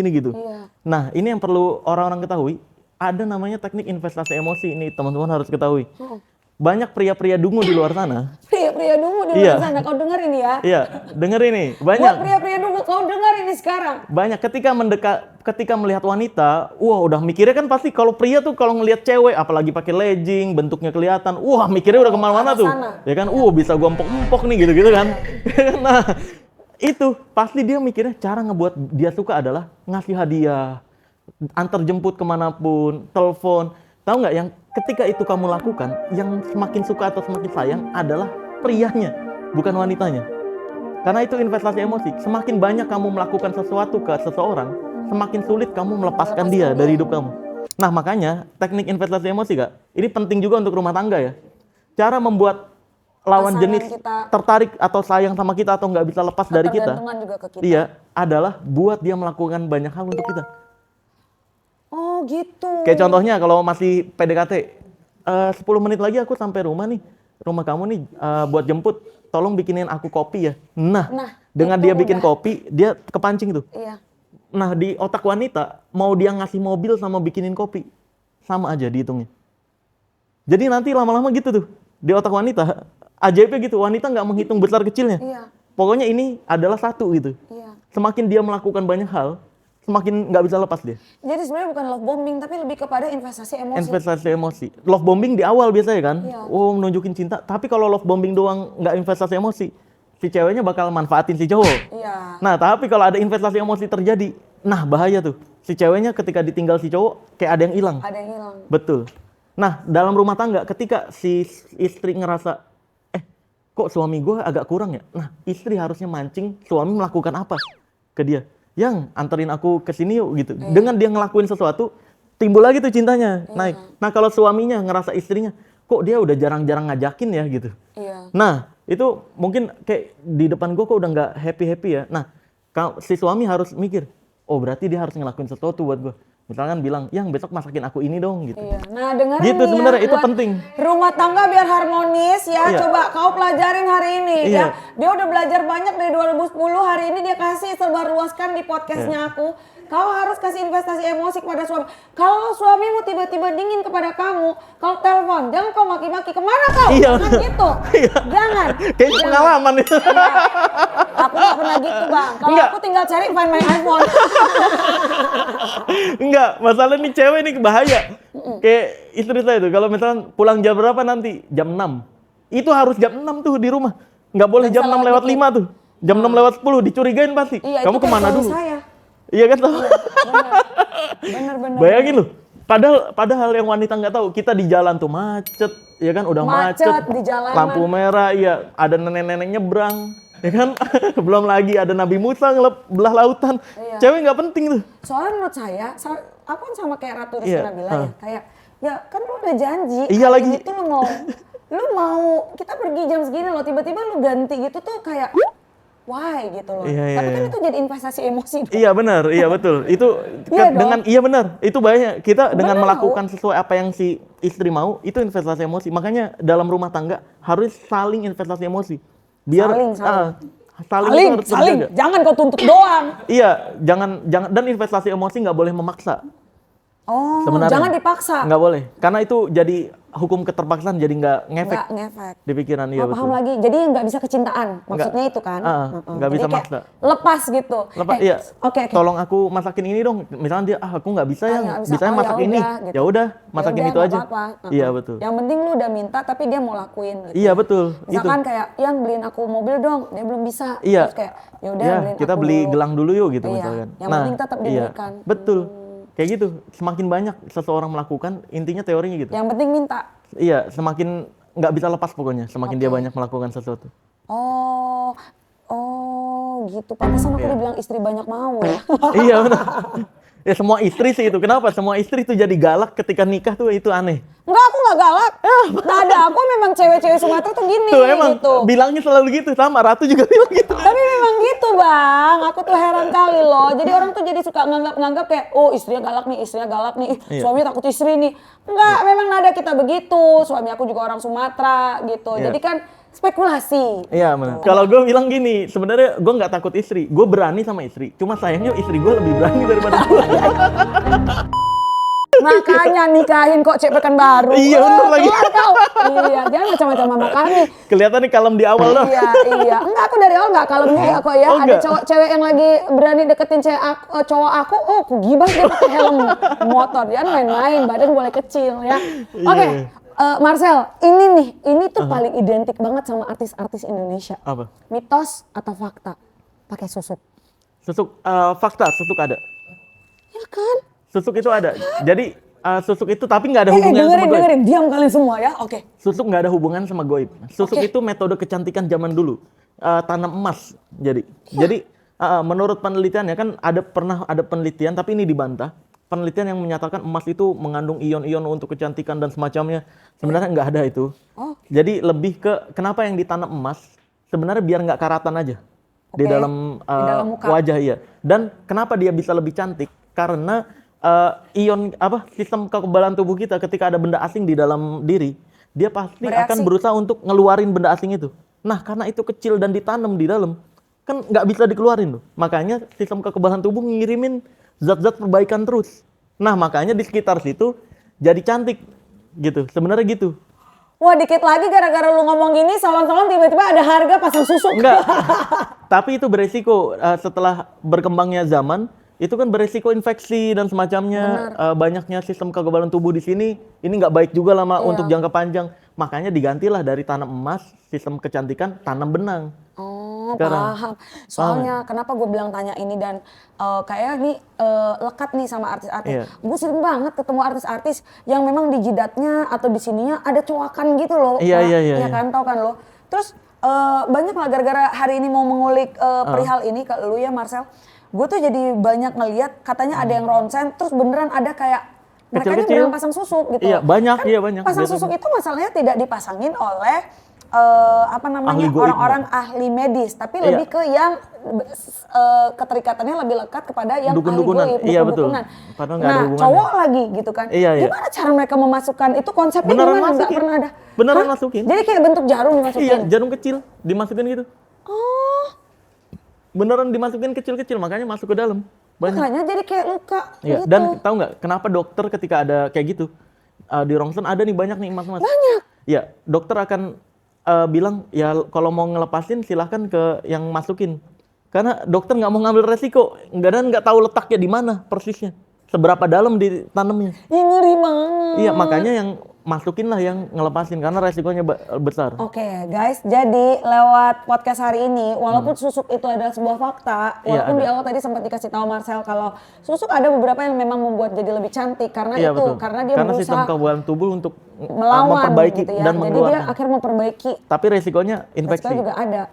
gitu. Iya. Nah, ini yang perlu orang-orang ketahui, ada namanya teknik investasi emosi, ini teman-teman harus ketahui. Banyak pria-pria dungu di luar sana. Pria-pria dungu di Iya. luar sana, kau dengar ini ya. Iya, denger ini, Buat banyak. pria-pria dungu, kau dengar ini sekarang. Banyak ketika melihat wanita, wah udah mikirnya kan pasti kalau pria tuh kalau ngelihat cewek apalagi pakai legging, bentuknya kelihatan, wah mikirnya udah kemana-mana arah tuh. sana. Ya kan, bisa gua empok-empok nih gitu-gitu kan. Nah, itu pasti dia mikirnya cara ngebuat dia suka adalah ngasih hadiah, antar jemput kemanapun, telepon. Tahu nggak yang ketika itu kamu lakukan, yang semakin suka atau semakin sayang adalah prianya, bukan wanitanya. Karena itu investasi emosi. Semakin banyak kamu melakukan sesuatu ke seseorang, semakin sulit kamu melepaskan dia dari hidup kamu. Nah, makanya teknik investasi emosi, Kak, ini penting juga untuk rumah tangga ya. Cara membuat lawan Pasangan jenis kita tertarik atau sayang sama kita atau nggak bisa lepas dari kita, ketergantungan juga ke kita. iya, adalah buat dia melakukan banyak hal untuk kita. Oh gitu. Kayak contohnya kalau masih PDKT, 10 menit lagi aku sampai rumah nih, rumah kamu nih, buat jemput, tolong bikinin aku kopi ya. Nah, dengan itu dia bikin udah. kopi, dia kepancing tuh. Iya. Nah, di otak wanita, mau dia ngasih mobil sama bikinin kopi, sama aja dihitungnya. Jadi nanti lama-lama gitu tuh, di otak wanita, ajaibnya gitu, wanita nggak menghitung besar kecilnya. Iya. Pokoknya ini adalah satu gitu. Iya. Semakin dia melakukan banyak hal, semakin nggak bisa lepas dia. Jadi sebenarnya bukan love bombing tapi lebih kepada investasi emosi. Investasi emosi. Love bombing di awal biasanya kan, Iya. oh nunjukin cinta. Tapi kalau love bombing doang nggak investasi emosi, si ceweknya bakal manfaatin si cowok. Iya. Nah, tapi kalau ada investasi emosi terjadi, nah bahaya tuh. Si ceweknya ketika ditinggal si cowok, kayak ada yang hilang. Ada yang hilang. Betul. Nah, dalam rumah tangga, ketika si istri ngerasa, kok suami gue agak kurang ya? Nah, istri harusnya mancing suami melakukan apa ke dia. Yang anterin aku ke sini yuk gitu. Dengan dia ngelakuin sesuatu, timbul lagi tuh cintanya, naik. Nah, kalau suaminya ngerasa istrinya, kok dia udah jarang-jarang ngajakin ya gitu. Iya. Nah, itu mungkin kayak di depan gue kok udah nggak happy-happy ya. Nah, si suami harus mikir, oh berarti dia harus ngelakuin sesuatu buat gue. Misalkan bilang, yang besok masakin aku ini dong gitu. Iya. Nah, dengerin Gitu nih sebenarnya, itu buat penting. Rumah tangga biar harmonis ya. Iya. Coba kau pelajarin hari ini Iya. ya. Dia udah belajar banyak dari 2010, hari ini dia kasih sebarluaskan di podcastnya Iya. aku. Kau harus kasih investasi emosi kepada suami. Kalau suamimu tiba-tiba dingin kepada kamu, kau telepon, jangan kau maki-maki, kemana kau? Iya. Jangan gitu. Iya. Jangan. Kayaknya Jangan. pengalaman itu. Iya. Aku gak pernah gitu bang. Kalau Enggak. aku tinggal cari Find My iPhone. Enggak, masalah nih cewek nih bahaya. Kayak istri saya tuh, kalau misalkan pulang jam berapa nanti? Jam 6. Itu harus jam 6 tuh di rumah. Nggak boleh Nggak jam bisa 6 lewat dikit. 5 tuh. Jam 6 lewat 10 dicurigain pasti. Iya, Kamu itu kayak kemana suami dulu? Saya. Iya kan tuh. Bener-bener. Bayangin loh. Padahal yang wanita nggak tahu, kita di jalan tuh macet, ya kan udah Macet di jalanan. lampu merah, iya, ada nenek-nenek nyebrang, ya kan? Belum lagi ada Nabi Musa belah lautan. Iya. Cewek nggak penting tuh. Soalnya menurut saya, aku kan sama kayak Ratu Iya, Rizkina bilang ya, kayak ya kan lu udah janji. Iya hari lagi. ini tuh lu mau kita pergi jam segini loh, tiba-tiba lu ganti gitu tuh kayak why gitu loh. Iya, Tapi iya, kan iya. itu jadi investasi emosi dong. Iya benar, iya betul. Itu Iya dong. dengan iya benar. Itu bahaya. Kita dengan Benar, melakukan sesuai apa yang si istri mau, itu investasi emosi. Makanya dalam rumah tangga harus saling investasi emosi. Biar Saling. saling itu harus terjaga. Jangan kau tuntut doang. Iya, jangan dan investasi emosi nggak boleh memaksa. Oh, Sebenarnya. jangan dipaksa. Nggak boleh, karena itu jadi hukum keterpaksaan, jadi nggak ngefek Nggak ngefek. di pikiran. Iya Oh, betul. paham lagi. Jadi nggak bisa kecintaan. Maksudnya itu kan. nggak bisa Jadi kayak maksa. lepas gitu. Lepas, iya. Oke. Tolong aku masakin ini dong. Misalnya dia, aku nggak bisa ya. nggak bisa. Bisanya Oh, masak ya ini. udah, gitu. Ya udah, masakin Yaudah, itu nggak aja. apa-apa. Iya betul. Yang penting lu udah minta tapi dia mau lakuin gitu. Iya betul. Misalkan kayak yang beliin aku mobil dong, dia belum bisa. Iya. Terus kayak ya udah Ya, beliin kita aku beli dulu. gelang dulu yuk gitu Iya, misalkan. yang penting tetap diberikan. Iya, betul. Kayak gitu. Semakin banyak seseorang melakukan, intinya teorinya gitu. Yang penting minta. Iya, semakin nggak bisa lepas pokoknya. Semakin dia banyak melakukan sesuatu. Oh, gitu. Pantesan aku dibilang istri banyak mau ya. Iya benar. Ya semua istri sih itu. Kenapa? Semua istri tuh jadi galak ketika nikah tuh itu aneh. Enggak, aku nggak galak. Nada aku memang cewek-cewek Sumatera tuh gini Tuh emang gitu. bilangnya selalu gitu. Sama Ratu juga bilang gitu. Tapi memang gitu bang, aku tuh heran kali loh. Jadi orang tuh jadi suka nganggap kayak, oh istrinya galak nih, Iya. suaminya takut istri nih. Enggak, memang nada kita begitu. Suami aku juga orang Sumatera gitu. Iya. Jadi kan spekulasi. Iya benar. Kalau gue bilang gini, sebenarnya gue nggak takut istri. Gue berani sama istri. Cuma sayangnya istri gue lebih berani daripada gue. Makanya nikahin kok cek Pekanbaru. Iya, bener lagi. keluar kau. Iya, jangan macam-macam sama kami. Kelihatan nih kalem di awal dah. Iya. Enggak, aku dari awal enggak kalem juga kok ya. Oh, Ada enggak? cewek yang lagi berani deketin cowok aku, oh aku gibah dia pakai helm motor. Dia main-main, badan boleh kecil ya. Oke, Marcel, ini tuh paling identik banget sama artis-artis Indonesia. Apa? Mitos atau fakta? Pakai susuk. Susuk, fakta, susuk ada. Ya kan? Susuk itu ada. Jadi susuk itu tapi nggak ada hubungan sama goib. Dengerin, diam kalian semua ya. Oke. Susuk nggak ada hubungan sama goib. Susuk Oke. itu metode kecantikan zaman dulu. Tanam emas. Jadi menurut penelitiannya kan pernah ada penelitian tapi ini dibantah. penelitian yang menyatakan emas itu mengandung ion-ion untuk kecantikan dan semacamnya. Sebenarnya nggak ada itu. Oh. Jadi lebih ke kenapa yang ditanam emas sebenarnya biar nggak karatan aja di Oke. dalam Di dalam muka. wajah, iya. Dan kenapa dia bisa lebih cantik? Karena sistem kekebalan tubuh kita ketika ada benda asing di dalam diri, dia pasti Bereaksi. akan berusaha untuk ngeluarin benda asing itu. Nah, karena itu kecil dan ditanam di dalam, kan nggak bisa dikeluarin tuh. Makanya sistem kekebalan tubuh ngirimin zat-zat perbaikan terus. Nah, makanya di sekitar situ jadi cantik gitu. Sebenarnya gitu. Wah, dikit lagi gara-gara lu ngomong gini, salon-salon tiba-tiba ada harga pasang susu. Enggak. Tapi itu beresiko setelah berkembangnya zaman, itu kan beresiko infeksi dan semacamnya. Banyaknya sistem kekebalan tubuh di sini, ini nggak baik juga lama untuk jangka panjang. Makanya digantilah dari tanam emas, sistem kecantikan, tanam benang. Oh, Sekarang. paham. Soalnya kenapa gue bilang tanya ini dan kayaknya ini lekat nih sama artis-artis. Iya. Gue sering banget ketemu artis-artis yang memang di jidatnya atau di sininya ada coakan gitu loh. Iya, Kak. iya, iya, Iya iya. kan, tau kan lo. Terus banyak lah gara-gara hari ini mau mengulik perihal ini ke lu ya Marcel. Gue tuh jadi banyak ngeliat katanya ada yang ronsen, terus beneran ada kayak mereka ini Kecil-kecil. beneran pasang susuk gitu. Iya, banyak, Kan iya banyak. pasang Biasanya. susuk itu masalahnya tidak dipasangin oleh apa namanya Ahli goib, orang-orang ahli medis, tapi Iya. lebih ke yang keterikatannya lebih lekat kepada yang Dukun-dukunan. ahli goib, Iya, betul. dukun-dukunan. Padahal nggak ada Nah, hubungannya. cowok lagi gitu kan. Iya, iya. Gimana cara mereka memasukkan itu konsepnya Beneran gimana? Nggak masukin. pernah ada. Beneran Hah? masukin. Jadi kayak bentuk jarum dimasukin. Iya, jarum kecil dimasukin gitu. Oh, Beneran dimasukin kecil-kecil, makanya masuk ke dalam. Banyak. makanya jadi kayak luka Iya, gitu. dan tahu nggak kenapa dokter ketika ada kayak gitu di rongsen ada nih banyak nih emas-emas. Banyak. Iya, dokter akan bilang ya kalau mau ngelepasin silahkan ke yang masukin. Karena dokter nggak mau ngambil resiko, nggak tahu letaknya di mana persisnya, seberapa dalam ditanamnya. Ih, ngeri banget. Iya, makanya yang masukin lah yang ngelepasin karena resikonya besar. Oke guys, jadi lewat podcast hari ini, walaupun susuk itu adalah sebuah fakta, Iya, walaupun ada. di awal tadi sempat dikasih tahu Marcel kalau susuk ada beberapa yang memang membuat jadi lebih cantik karena Iya, itu, betul. karena dia sistem berusaha kekebalan tubuh untuk melawan memperbaiki gitu ya. dan Jadi dia mengeluarkan. akhirnya memperbaiki. Tapi resikonya infeksi. Resiko juga ada.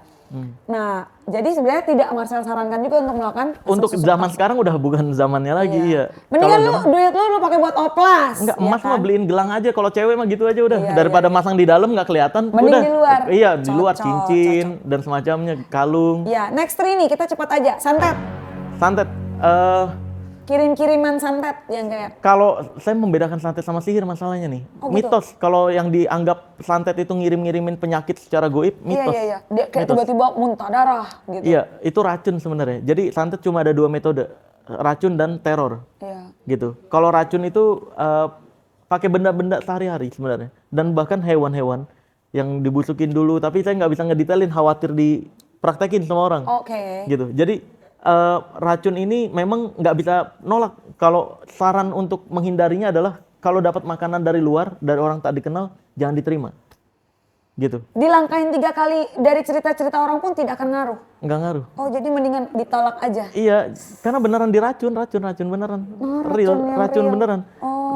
Nah, jadi sebenarnya tidak Marcel sarankan juga untuk melakukan Untuk susuk zaman palsu. sekarang udah bukan zamannya lagi, iya. Mendingan Kalau lu duit lu pakai buat oplas. enggak, ya emas kan? mah beliin gelang aja. Kalau cewek mah gitu aja udah. Iya, Daripada masang di dalam nggak kelihatan. Mending udah. di luar. Iya, di luar Cocok, cincin dan semacamnya, kalung, Ya, next 3 nih kita cepat aja. Santet. santet. Kirim-kiriman santet yang kayak Kalau saya membedakan santet sama sihir masalahnya nih. Oh, gitu. Mitos kalau yang dianggap santet itu ngirim-ngirimin penyakit secara goib, mitos. Iya. Dia kayak Mitos. tiba-tiba muntah darah gitu. Iya, itu racun sebenarnya. Jadi santet cuma ada 2 metode, racun dan teror. Iya. Gitu. Kalau racun itu pakai benda-benda sehari-hari sebenarnya, dan bahkan hewan-hewan yang dibusukin dulu. Tapi saya nggak bisa ngedetailin, khawatir dipraktekin sama orang. Oke. Gitu. Jadi racun ini memang nggak bisa nolak. Kalau saran untuk menghindarinya adalah kalau dapat makanan dari luar, dari orang tak dikenal, jangan diterima. Gitu. Dilangkain 3 kali dari cerita-cerita orang pun tidak akan ngaruh. Nggak ngaruh. Oh, jadi mendingan ditolak aja. Iya, karena beneran diracun, racun beneran. Real, yang racun real. beneran.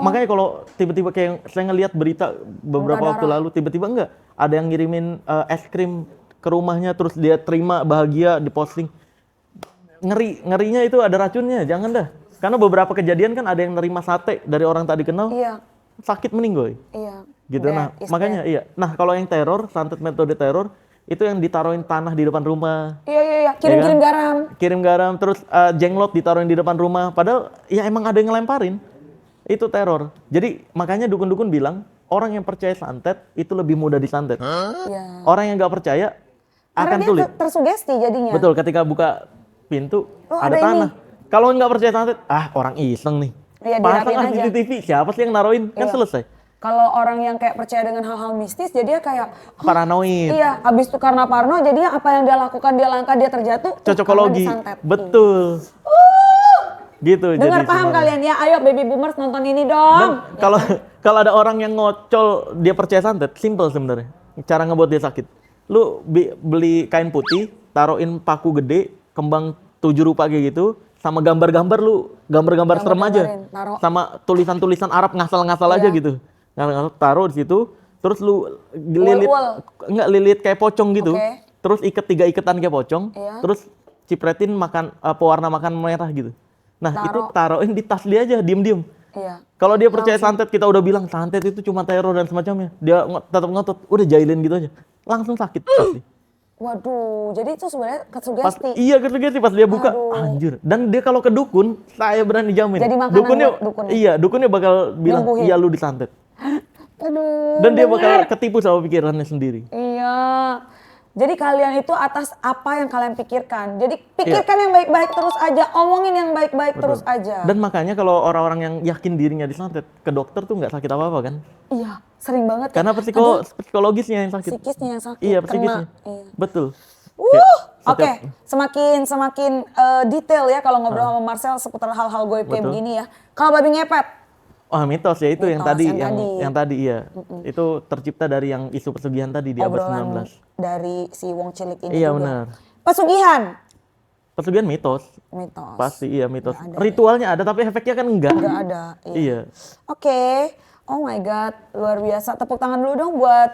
Makanya kalau tiba-tiba kayak saya ngelihat berita beberapa waktu lalu, tiba-tiba enggak ada yang ngirimin es krim ke rumahnya, terus dia terima bahagia diposting. Ngerinya itu ada racunnya, jangan dah. Karena beberapa kejadian kan ada yang nerima sate dari orang tak dikenal, Iya. sakit meninggoy. Iya. Gitu. Nah, makanya iya. Nah, kalau yang teror, santet metode teror itu yang ditaruhin tanah di depan rumah. Iya. Kirim-kirim kan? garam. Kirim garam, terus jenglot ditaruhin di depan rumah. Padahal ya emang ada yang ngelemparin. Itu teror. Jadi makanya dukun-dukun bilang orang yang percaya santet itu lebih mudah disantet. Iya. Orang yang nggak percaya Karena akan dia sulit. tersugesti jadinya. Betul, ketika buka pintu Oh, ada ada tanah. Kalau nggak percaya santet, orang iseng nih. Iya, Pasang dirapiin aja. CCTV, siapa sih yang naruhin? Kan Iya. selesai. Kalau orang yang kayak percaya dengan hal-hal mistis, jadi dia kayak Paranoid. iya, abis itu karena parno, jadinya apa yang dia lakukan, dia langkah, dia terjatuh, Cocokologi. karena disantet. Betul. Gitu. Dengar jadi paham sebenarnya. kalian ya, ayo baby boomers nonton ini Dan dong. kalau ada orang yang ngocol dia percaya santet, simple sebenarnya. Cara ngebuat dia sakit. Lu beli kain putih, taruhin paku gede, kembang 7 rupa kayak gitu, sama gambar-gambar gambar-gambar serem aja. Gambar-gambarin, taruh. Sama tulisan-tulisan Arab ngasal-ngasal aja Iya. gitu. Ngasal taruh di situ, terus lu lilit lilit kayak pocong gitu. Oke. Terus iket 3 iketan kayak pocong, Iya. terus cipretin pewarna makan merah gitu. Nah, itu taruhin di tas dia aja, diem-diem. Iya. Kalau dia percaya santet, kita udah bilang santet itu cuma teror dan semacamnya. Dia tetap ngotot, udah jahilin gitu aja. Langsung sakit pasti. Waduh, jadi itu sebenarnya Pas, kesugesti. iya kesugesti pas dia buka, Aduh. anjir. Dan dia kalau ke dukun, saya berani jamin. Jadi makanan dukunnya, buat dukunnya. Iya, dukunnya bakal bilang, Nyembuhin. iya lu disantet. Aduh. Dan dia bener. bakal ketipu sama pikirannya sendiri. Iya. Jadi kalian itu atas apa yang kalian pikirkan. Jadi pikirkan yang baik-baik terus aja, omongin yang baik-baik terus aja. Dan makanya kalau orang-orang yang yakin dirinya disantet, ke dokter tuh nggak sakit apa-apa kan? Iya, sering banget. Karena psikologisnya yang sakit. Psikisnya yang sakit. Iya, psikisnya. Iya. Betul. Oke, semakin detail ya kalau ngobrol sama Marcel seputar hal-hal goib kayak Betul. begini ya. Kalau babi ngepet, Oh, mitos ya itu yang Mitos, tadi, yang yang tadi iya. Itu tercipta dari yang isu pesugihan tadi di abad obrolan 19. dari si Wong Cilik ini Iya juga. benar. Pesugihan, Pesugihan mitos. mitos. Pasti iya mitos. Nggak ada. Ritualnya ada tapi efeknya kan enggak. Nggak ada. Iya. Oke. Oh my God, luar biasa. Tepuk tangan dulu dong buat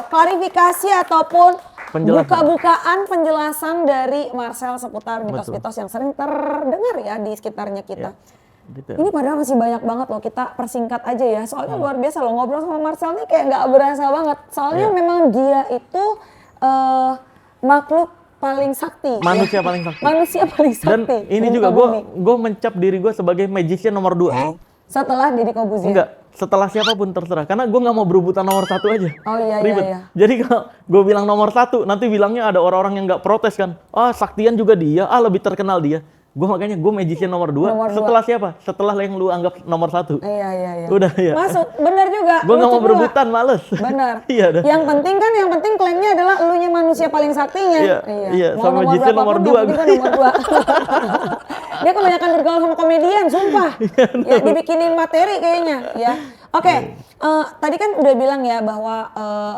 klarifikasi ataupun Penjelasan. buka-bukaan penjelasan dari Marcel seputar Betul. mitos-mitos yang sering terdengar ya di sekitarnya kita. Gitu. Ini padahal masih banyak banget loh, kita persingkat aja ya. Soalnya luar biasa loh, ngobrol sama Marcel nih kayak nggak berasa banget. Soalnya memang dia itu makhluk paling sakti. Manusia ya. paling sakti. Manusia paling Dan sakti. ini di juga muka bumi. gue mencap diri gue sebagai magician nomor 2. Setelah Deddy Corbuzier. Enggak, setelah siapapun terserah. Karena gue nggak mau berebutan nomor 1 aja. Oh iya, Ribet. iya. Jadi kalau gue bilang nomor 1, nanti bilangnya ada orang-orang yang nggak protes kan. Ah, saktian juga dia, lebih terkenal dia. Gue makanya gue magician nomor 2. Nomor dua. Setelah siapa? Setelah yang lu anggap nomor 1. Iya, iya, iya. Udah ya. Masuk, bener juga. Gue nggak Lucu mau pula. berebutan, males. Bener. Iya dah. Yang penting klaimnya adalah elunya manusia paling saktinya. Iya, Mau sama magician berapapun, nomor yang 2. penting kan nomor 2. Dia kebanyakan bergaul sama komedian, sumpah. Ya, dibikinin materi kayaknya, ya. Oke, tadi kan udah bilang ya bahwa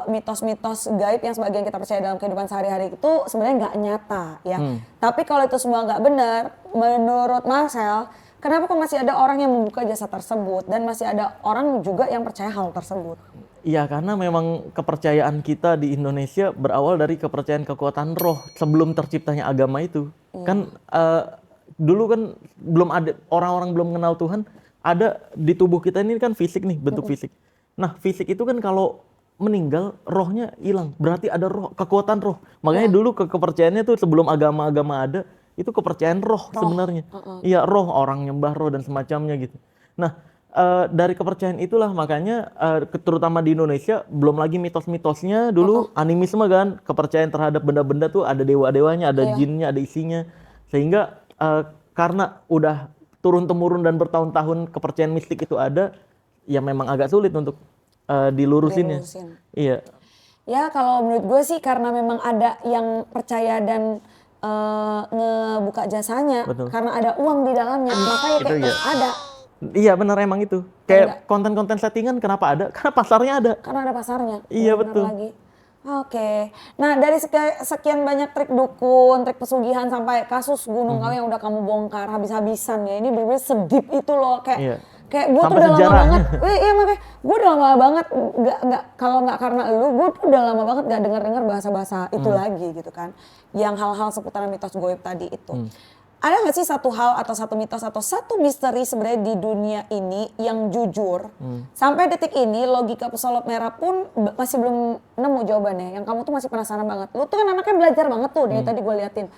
mitos-mitos gaib yang sebagian kita percaya dalam kehidupan sehari-hari itu sebenarnya nggak nyata, ya. Tapi kalau itu semua nggak benar, menurut Marcel, kenapa kok masih ada orang yang membuka jasa tersebut dan masih ada orang juga yang percaya hal tersebut? Iya, karena memang kepercayaan kita di Indonesia berawal dari kepercayaan kekuatan roh sebelum terciptanya agama itu. Kan dulu kan belum ada, orang-orang belum kenal Tuhan, ada di tubuh kita ini kan fisik nih, bentuk fisik. Nah, fisik itu kan kalau meninggal rohnya hilang, berarti ada roh, kekuatan roh. Makanya dulu kepercayaannya tuh sebelum agama-agama ada, itu kepercayaan roh. Sebenarnya. Iya, roh, orang nyembah roh dan semacamnya gitu. Nah, dari kepercayaan itulah makanya terutama di Indonesia belum lagi mitos-mitosnya dulu animisme kan, kepercayaan terhadap benda-benda tuh ada dewa-dewanya, ada jinnya, ada isinya. Sehingga karena udah turun-temurun dan bertahun-tahun kepercayaan mistik itu ada, ya memang agak sulit untuk dilurusinnya. Iya. Ya kalau menurut gue sih karena memang ada yang percaya dan ngebuka jasanya. Betul. Karena ada uang di dalamnya, makanya Itu kayak iya. ada. Iya benar emang itu. Kayak konten-konten settingan kenapa ada? Karena pasarnya ada. Karena ada pasarnya. Iya, Benar betul. Lagi. Oke. Nah dari sekian banyak trik dukun, trik pesugihan sampai kasus Gunung Kawi yang udah kamu bongkar habis-habisan ya. Ini bener-bener sedip itu loh kayak. Iya. Kayak gue tuh Sampai udah lama sejarahnya. banget, iya makanya gue udah lama banget nggak kalau nggak karena lu, gue tuh udah lama banget nggak dengar bahasa-bahasa itu lagi gitu kan, yang hal-hal seputaran mitos goib tadi itu. Ada nggak sih satu hal atau satu mitos atau satu misteri sebenarnya di dunia ini yang jujur sampai detik ini logika pesolok merah pun masih belum nemu jawabannya, yang kamu tuh masih penasaran banget. Lu tuh kan anaknya belajar banget tuh dari tadi gue liatin.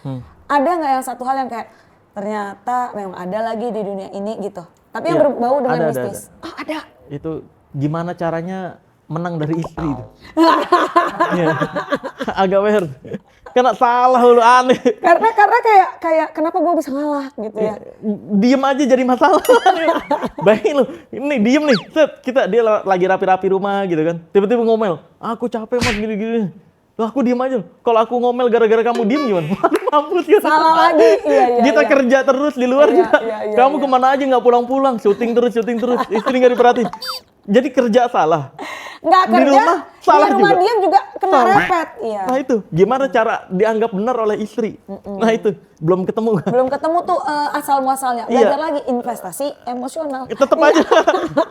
Ada nggak yang satu hal yang kayak ternyata memang ada lagi di dunia ini gitu? Tapi yang Iya, berbau dengan ada. mistis. Oh ada. Itu gimana caranya menang dari istri itu. Iya. Agak weird. Kena salah lu, aneh. Karena kayak kenapa gue bisa ngalah gitu ya. Diem aja jadi masalah. Bayangin lu, ini diem nih, set, dia lagi rapi-rapi rumah gitu kan. Tiba-tiba ngomel, aku capek mas gini-gini. Loh aku diem aja. Kalau aku ngomel gara-gara kamu diem gimana? Mampus gitu. Salah lagi. Iya. Kita kerja terus di luar juga. Iya, Kamu kemana aja nggak pulang-pulang, syuting terus. Istri nggak diperhatiin. Jadi kerja salah. Nggak Di kerja, rumah salah di rumah juga. diam juga kena Salah. repet. Iya. Nah itu, gimana cara dianggap benar oleh istri? Nah itu, belum ketemu kan? Belum ketemu tuh asal muasalnya. Iya. Belajar lagi investasi emosional. Tetep aja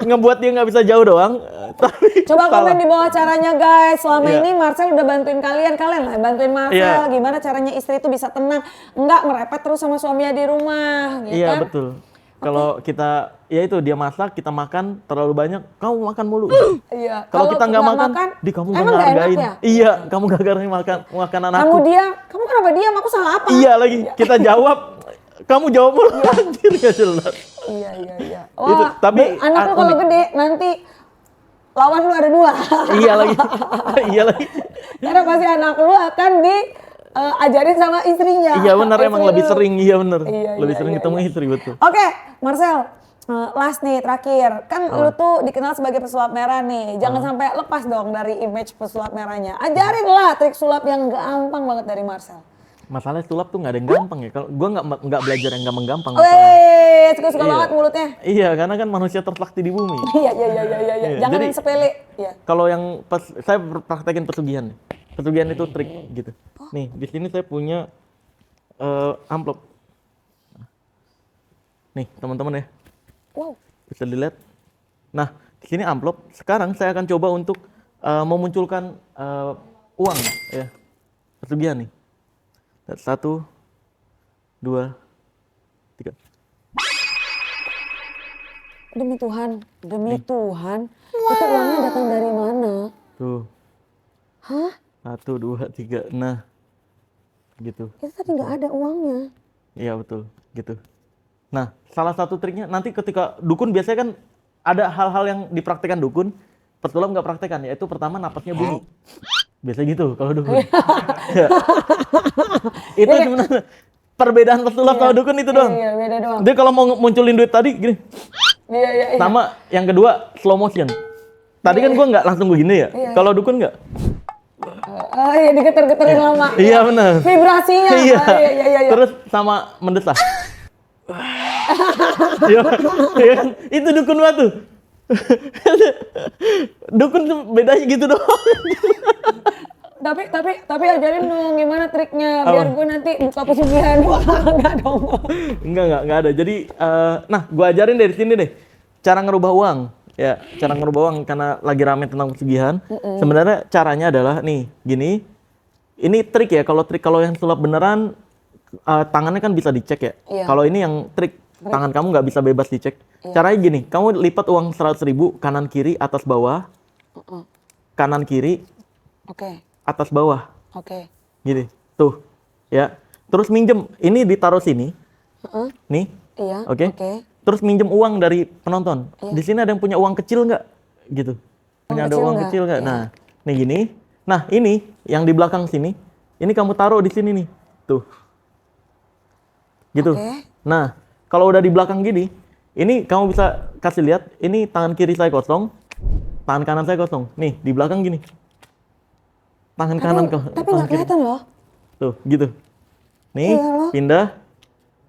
ngebuat dia nggak bisa jauh doang. Tapi Coba salah. komen di bawah caranya guys. Selama Iya. ini Marcel udah bantuin kalian lah bantuin Marcel. Iya. Gimana caranya istri itu bisa tenang, nggak merepet terus sama suaminya di rumah, gitu Iya kan? betul. Kalau kita, ya itu dia masak, kita makan terlalu banyak, kamu makan mulu. Iya. Kalau kita nggak makan, di kamu nggak emang nggak enak ngehargain. ya? Iya, kamu nggak hargain makanan Kamu aku. diam, kamu kenapa diam? Aku salah apa? Iya lagi, kita jawab, kamu jawab mulu. Anjir nggak jelas. Iya. Itu, tapi anak lu kalau unik. gede nanti lawan lu ada 2. Iya lagi, iya lagi. Karena pasti anak lu akan diajarin sama istrinya. Iya benar, emang Istri lebih lu. sering, iya benar. Iya, Lebih iya, sering iya, ketemu iya. istri, betul. Oke, Marcel. Last nih, terakhir. Kan lu tuh dikenal sebagai pesulap merah nih. Jangan sampai lepas dong dari image pesulap merahnya. Ajarin lah trik sulap yang gampang banget dari Marcel. Masalah sulap tuh nggak ada yang gampang ya. Kalau gua nggak belajar yang gampang. Weh, suka-suka Iya. banget mulutnya. Iya, karena kan manusia tersakti di bumi. Iya. Iya, Jangan jadi- yang sepele. Iya. Kalau yang saya praktekin pesugihan nih. Pesugihan itu trik gitu. Nih, di sini saya punya amplop. Nih, teman-teman ya. Wow. Bisa dilihat. Nah, di sini amplop. Sekarang saya akan coba untuk memunculkan uang ya. Pesugihan nih. 1, 2, 3. Demi Tuhan. Itu uangnya datang dari mana? Tuh. Hah? 1, 2, 3. Nah. Gitu. Itu tadi nggak ada uangnya. Iya betul, gitu. Nah, salah satu triknya nanti ketika dukun biasanya kan ada hal-hal yang dipraktekkan dukun, pesulap nggak praktekkan, yaitu pertama napasnya bunyi. Biasa gitu kalau dukun. Ya. Itu sebenarnya perbedaan pesulap sama dukun itu doang. Iya, beda doang. Dia kalau mau munculin duit tadi gini, Iya. sama yang kedua slow motion. Tadi kan gua nggak langsung begini ya. Iya. Kalau dukun nggak. Oh iya, digeter-geterin lama. Iya benar. Vibrasinya. Iya. Iya. Terus sama mendesah. Iya, iya kan? Itu dukun batu. Dukun tuh bedanya gitu doang. Tapi ajarin dong gimana triknya Apa? biar gue nanti buka pesugihan. Enggak dong. Enggak ada. Jadi, nah, gua ajarin dari sini deh. Cara ngerubah uang. Ya, cara ngerubah uang karena lagi rame tentang pesugihan. Sebenarnya caranya adalah nih, gini. Ini trik ya. Kalau yang sulap beneran, tangannya kan bisa dicek ya. Iya. Kalau ini yang trik, tangan kamu nggak bisa bebas dicek. Caranya gini, kamu lipat uang 100.000 kanan kiri atas bawah, kanan kiri Oke. atas bawah, Oke. gini, tuh, ya. Terus minjem, ini ditaruh sini, nih, Iya. oke. Terus minjem uang dari penonton. Di sini ada yang punya uang kecil nggak? Gitu. Punya ada kecil uang nggak? kecil nggak? Iya. Nah, nih gini. Nah, ini yang di belakang sini, ini kamu taruh di sini nih, tuh. Gitu. Oke. Nah, kalau udah di belakang gini, ini kamu bisa kasih lihat, ini tangan kiri saya kosong, tangan kanan saya kosong. Nih, di belakang gini. Tangan kanan Tapi tangan nggak kiri. kelihatan loh. Tuh, gitu. Nih, Iya loh. pindah.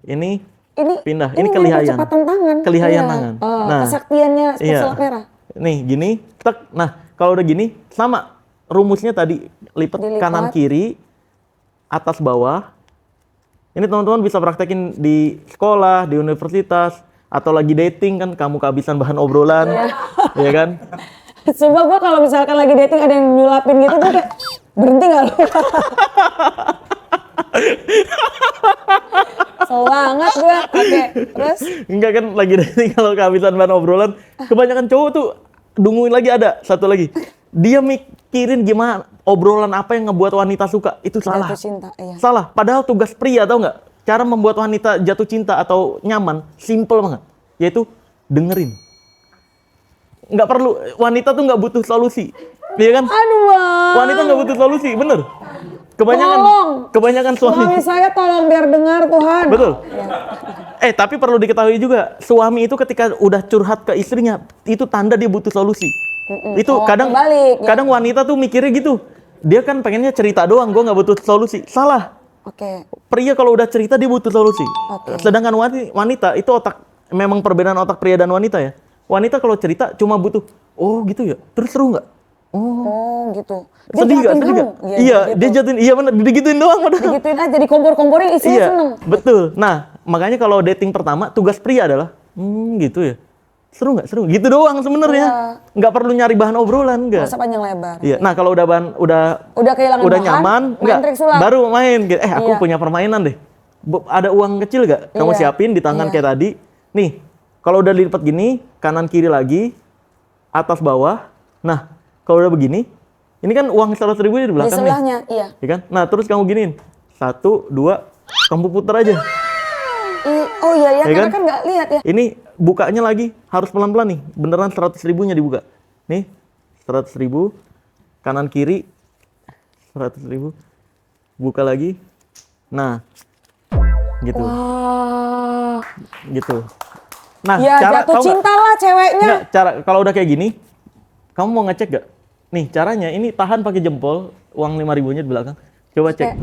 Ini Ini pindah. Ini main kelihayan. kecepatan tangan. Kelihayan Iya. tangan. Oh, Nah. kesaktiannya Iya. pesulap merah. Nih, gini, tek. Nah, kalau udah gini, sama rumusnya tadi, lipat Dilipat. kanan kiri, atas bawah. Ini teman-teman bisa praktekin di sekolah, di universitas, atau lagi dating kan, kamu kehabisan bahan obrolan, ya kan? Sumpah gue kalau misalkan lagi dating ada yang nyulapin gitu tuh kayak berhenti nggak lu? Kesel banget gue. Oke, terus Enggak kan, lagi dating kalau kehabisan bahan obrolan, kebanyakan cowok tuh dunguin lagi ada, satu lagi. Dia mikirin gimana, obrolan apa yang ngebuat wanita suka, itu salah. jatuh cinta, iya. Salah, padahal tugas pria tau nggak? Cara membuat wanita jatuh cinta atau nyaman, simple banget. Yaitu dengerin. Nggak perlu, wanita tuh nggak butuh solusi. Iya kan? Aduh, Bang. Wanita nggak butuh solusi, bener. Tolong. Kebanyakan Suami suami. saya tolong biar dengar Tuhan. Betul. Tapi perlu diketahui juga, suami itu ketika udah curhat ke istrinya, itu tanda dia butuh solusi. Itu Oh, kadang kebalik, ya. kadang wanita tuh mikirnya gitu. Dia kan pengennya cerita doang, gue nggak butuh solusi. Salah. Oke. Pria kalau udah cerita dia butuh solusi. Oke. Sedangkan wanita itu memang perbedaan otak pria dan wanita ya. Wanita kalau cerita cuma butuh, oh gitu ya, terus seru nggak? Oh, gitu. Dia Sedih nggak? jahatin Sedih kamu? nggak? Iya, Iya, gitu. dia jatuhin, iya bener, digituin doang padahal. Digituin aja, dikompor-komporin isinya Iya, seneng. betul. Nah, makanya kalau dating pertama, tugas pria adalah, gitu ya, seru nggak? Seru, gitu doang sebenarnya. Iya. Nggak perlu nyari bahan obrolan, Nggak nggak. usah panjang lebar. Iya, nah kalau udah Udah kehilangan udah bahan, nyaman, main trik sulap. baru main. Aku Iya. punya permainan deh. Ada uang kecil nggak? Kamu Iya. siapin di tangan Iya. kayak tadi. Nih, kalau udah dilipat gini, kanan kiri lagi, atas bawah. Nah, kalau udah begini, ini kan uang 100.000 di Di belakang nih. sebelahnya, iya. Ya kan? Nah, terus kamu giniin. 1, 2, kamu putar aja. Oh iya ya, Ya karena kan? kan nggak lihat ya. Ini bukanya lagi harus pelan-pelan nih. Beneran 100.000-nya dibuka. Nih, 100.000. Kanan kiri 100.000. Buka lagi. Nah, gitu. Wah. Gitu. Nah, Ya cara jatuh tahu nggak? cinta lah ceweknya. Nggak, cara kalau udah kayak gini, kamu mau ngecek gak? Nih, caranya ini tahan pakai jempol, uang 5.000-nya di belakang. Coba cek. Kayak,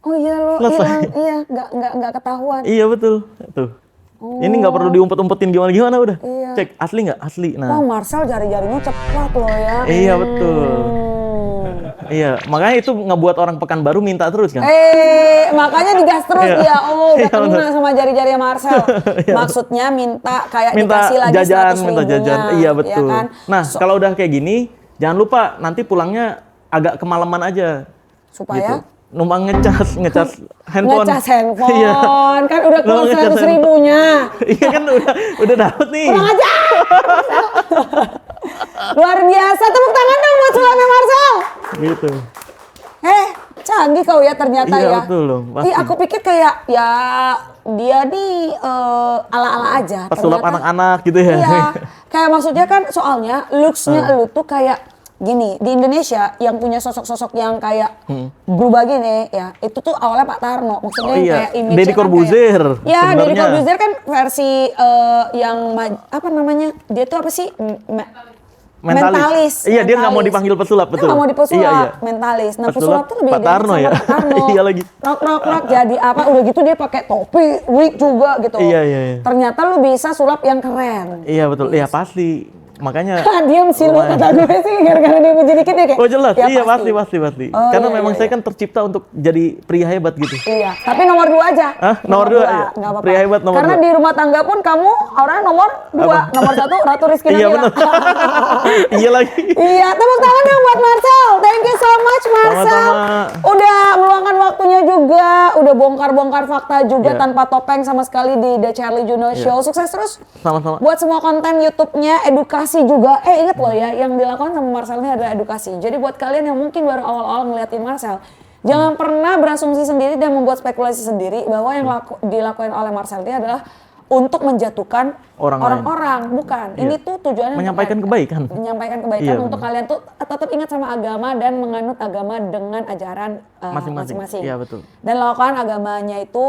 oh iya lo Selesai. hilang, iya nggak ketahuan. Iya betul. Tuh. Ini nggak perlu diumpet-umpetin gimana-gimana udah. Iya. Cek asli nggak? Asli. Wah Nah, Marcel jari-jarinya cepat loh ya. iya betul. Hmm. Iya, makanya itu ngebuat orang Pekanbaru minta terus kan. Makanya digas terus Iya. dia. Oh, udah Iya, kena bener. sama jari-jari Marcel. Iya. Maksudnya minta kayak Minta dikasih lagi jajan, 100 minta jajan. ribunya, Iya betul. Ya kan? Nah, kalau udah kayak gini, jangan lupa nanti pulangnya agak kemalaman aja. Supaya Gitu. Numpang ngecas handphone. ngecas handphone. Iya. Kan udah keluar Numpang ngecas 100 ribunya. Iya kan udah dapet nih. Kurang aja. Luar biasa. Tepuk tangan dong buat sulapnya Marcel. Gitu. Canggih kau ya ternyata Iya, ya. betul dong, pasti. Ih, aku pikir kayak ya dia nih ala-ala aja. Pesulap Ternyata- anak-anak gitu ya. Iya, kayak maksudnya kan soalnya looks-nya lu tuh kayak gini, di Indonesia yang punya sosok-sosok yang kayak berubah gini ya, itu tuh awalnya Pak Tarno. Maksudnya Oh, iya. kayak image-nya Deddy kan Corbuzier, kayak, ya, Deddy sebenarnya. Corbuzier kan versi yang apa namanya? Dia tuh apa sih? Mentalis. Iya, dia nggak mau Mentalis. dipanggil pesulap, Dia betul. nggak mau dipesulap, Iya, iya. mentalis. Nah, Pesulap pesulap tuh lebih Pak identik Tarno sama ya. Pak Tarno. Iya lagi. Rok jadi apa? Udah gitu dia pakai topi, wig juga gitu. Iya, iya, iya. Ternyata lu bisa sulap yang keren. Iya betul. Iya pasti. Makanya Diam sih lu lumayan. kata gue sih gara-gara dia puji dikit ya kayak. Oh jelas, ya iya pasti. Oh, Karena iya, memang iya, saya iya. kan tercipta untuk jadi pria hebat gitu. Iya, tapi nomor 2 aja. Hah? Nomor dua, iya. nggak apa-apa. Pria hebat nomor Karena 2. di rumah tangga pun kamu orang nomor 2. Apa? Nomor 1 Ratu Rizky Iya Nabila. benar. Iya lagi. Iya, tepuk tangan dong buat Marcel. Thank you so much Marcel. Sama-sama. Udah meluangkan waktunya juga, udah bongkar-bongkar fakta juga Iya. tanpa topeng sama sekali di The Charlie Juno Show. Sukses terus. Sama-sama. Buat semua konten YouTube-nya, edukasi juga. Ingat loh ya, yang dilakukan sama Marcel ini adalah edukasi. Jadi buat kalian yang mungkin baru awal-awal ngeliatin Marcel, jangan pernah berasumsi sendiri dan membuat spekulasi sendiri bahwa yang dilakukan oleh Marcel ini adalah untuk menjatuhkan Orang lain. orang-orang. Bukan. Iya. Ini tuh tujuannya Menyampaikan untuk kebaikan. menyampaikan kebaikan Iya, untuk benar. kalian tuh tetap ingat sama agama dan menganut agama dengan ajaran Masing-masing. masing-masing. Iya, betul. Dan lakukan agamanya itu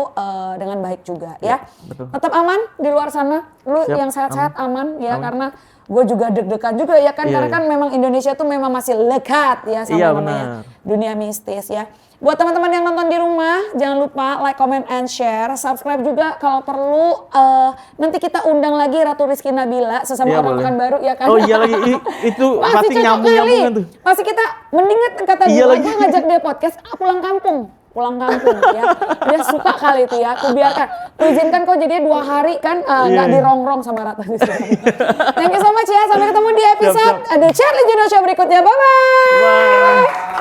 dengan baik juga ya. betul. Tetap aman di luar sana. Lu Siap, yang sehat-sehat aman ya, Aman. karena gue juga deg-degan juga ya kan, Iya, karena iya. kan memang Indonesia tuh memang masih lekat ya sama Iya, namanya benar. dunia mistis ya. Buat teman-teman yang nonton di rumah, jangan lupa like, comment, and share. Subscribe juga kalau perlu. Nanti kita undang lagi Ratu Rizky Nabila sesama Iya, orang boleh. Pekanbaru ya kan. Oh iya lagi, itu Masih pasti cocok nyambung-nyambungan kali. tuh. Pasti kita mendingan kata Iya gue, lagi. gue ngajak dia podcast pulang kampung ya. Dia suka kali itu ya. Aku biarkan. Ku izinkan kok jadi 2 hari kan nggak Iya. dirongrong sama Ratu Rizky. Thank you so much ya. Sampai ketemu di episode Siap, The Charlie Juno Show berikutnya. Bye bye. Bye.